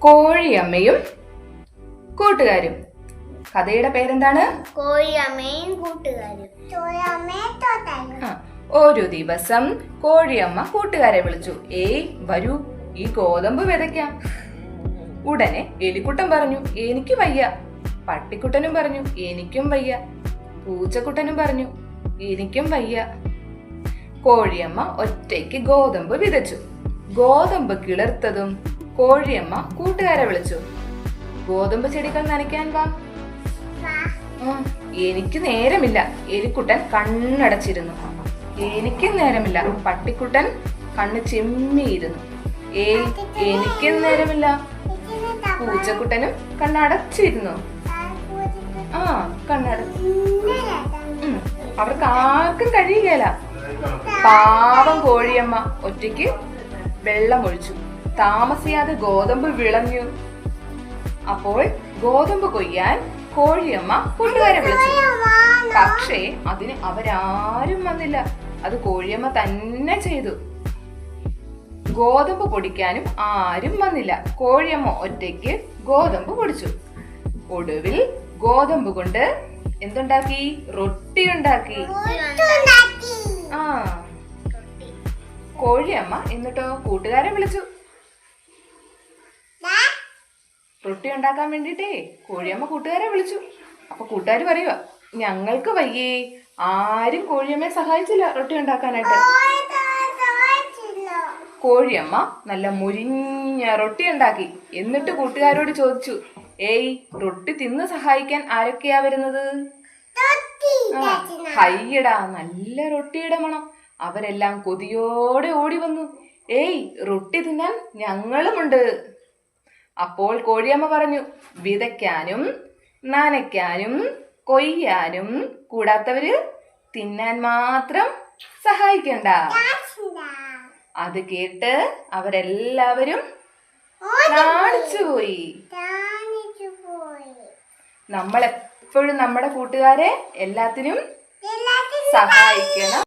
കോഴിയമ്മയും കൂട്ടുകാരും. കഥയുടെ പേരെന്താണ്? കോഴിയമ്മയും കൂട്ടുകാരും. ഒരു ദിവസം കോഴിയമ്മ കൂട്ടുകാരെ വിളിച്ചു. ഏയ് വരൂ, ഈ ഗോതമ്പ് വിതയ്ക്കാം. ഉടനെ എലിക്കുട്ടൻ പറഞ്ഞു, എനിക്ക് വയ്യ. പട്ടിക്കുട്ടനും പറഞ്ഞു, എനിക്കും വയ്യ. പൂച്ചക്കുട്ടനും പറഞ്ഞു, എനിക്കും വയ്യ. കോഴിയമ്മ ഒറ്റയ്ക്ക് ഗോതമ്പ് വിതച്ചു. ഗോതമ്പ് കിളിർത്തതും കോഴിയമ്മ കൂട്ടുകാരെ വിളിച്ചു. ഗോതമ്പ് ചെടികൾ നനയ്ക്കാൻ വാ. എനിക്ക് നേരമില്ല. എലിക്കുട്ടൻ കണ്ണടച്ചിരുന്നു. എനിക്കും നേരമില്ല. പട്ടിക്കുട്ടൻ കണ്ണ് ചെമ്മിയിരുന്നു. ഏയ് എനിക്കും നേരമില്ല. പൂച്ചക്കുട്ടനും കണ്ണടച്ചിരുന്നു. അവർക്ക് ആർക്കും കഴിയുകയില്ല. പാവം കോഴിയമ്മ ഒറ്റയ്ക്ക് വെള്ളം ഒഴിച്ചു. താമസിയാതെ ഗോതമ്പ് വിളഞ്ഞു. അപ്പോൾ ഗോതമ്പ് കൊയ്യാൻ കോഴിയമ്മ കൂട്ടുകാരെ വിളിച്ചു. പക്ഷേ അതിന് അവരാരും വന്നില്ല. അത് കോഴിയമ്മ തന്നെ ചെയ്തു. ഗോതമ്പ് പൊടിക്കാനും ആരും വന്നില്ല. കോഴിയമ്മ ഒറ്റയ്ക്ക് ഗോതമ്പ് പൊടിച്ചു. ഒടുവിൽ ഗോതമ്പ് കൊണ്ട് എന്തുണ്ടാക്കി? റൊട്ടി ഉണ്ടാക്കി. കോഴിയമ്മ എന്നിട്ടോ കൂട്ടുകാരെ വിളിച്ചു. റൊട്ടി ഉണ്ടാക്കാൻ വേണ്ടിട്ടേ കോഴിയമ്മ കൂട്ടുകാരെ വിളിച്ചു. അപ്പൊ കൂട്ടുകാര് പറയുക, ഞങ്ങൾക്ക് വയ്യേ, ആരും കോഴിയമ്മയെ സഹായിച്ചില്ല റൊട്ടി ഉണ്ടാക്കാനായിട്ട്. കോഴിയമ്മ നല്ല മുരിഞ്ഞ റൊട്ടി ഉണ്ടാക്കി. എന്നിട്ട് കൂട്ടുകാരോട് ചോദിച്ചു, ഏയ് റൊട്ടി തിന്ന് സഹായിക്കാൻ ആരൊക്കെയാ വരുന്നത്? ഹയ്യടാ, നല്ല റൊട്ടിയുടെ മണം. അവരെല്ലാം കൊതിയോടെ ഓടി വന്നു. ഏയ് റൊട്ടി തിന്നാൻ ഞങ്ങളുമുണ്ട്. അപ്പോൾ കോഴിയമ്മ പറഞ്ഞു, വിതയ്ക്കാനും നനയ്ക്കാനും കൊയ്യാനും കൂടാത്തവര് തിന്നാൻ മാത്രം സഹായിക്കണ്ട. അത് കേട്ട് അവരെല്ലാവരും നാണിച്ചുപോയി. നമ്മളെപ്പോഴും നമ്മുടെ കൂട്ടുകാരെ എല്ലാത്തിനും സഹായിക്കണം.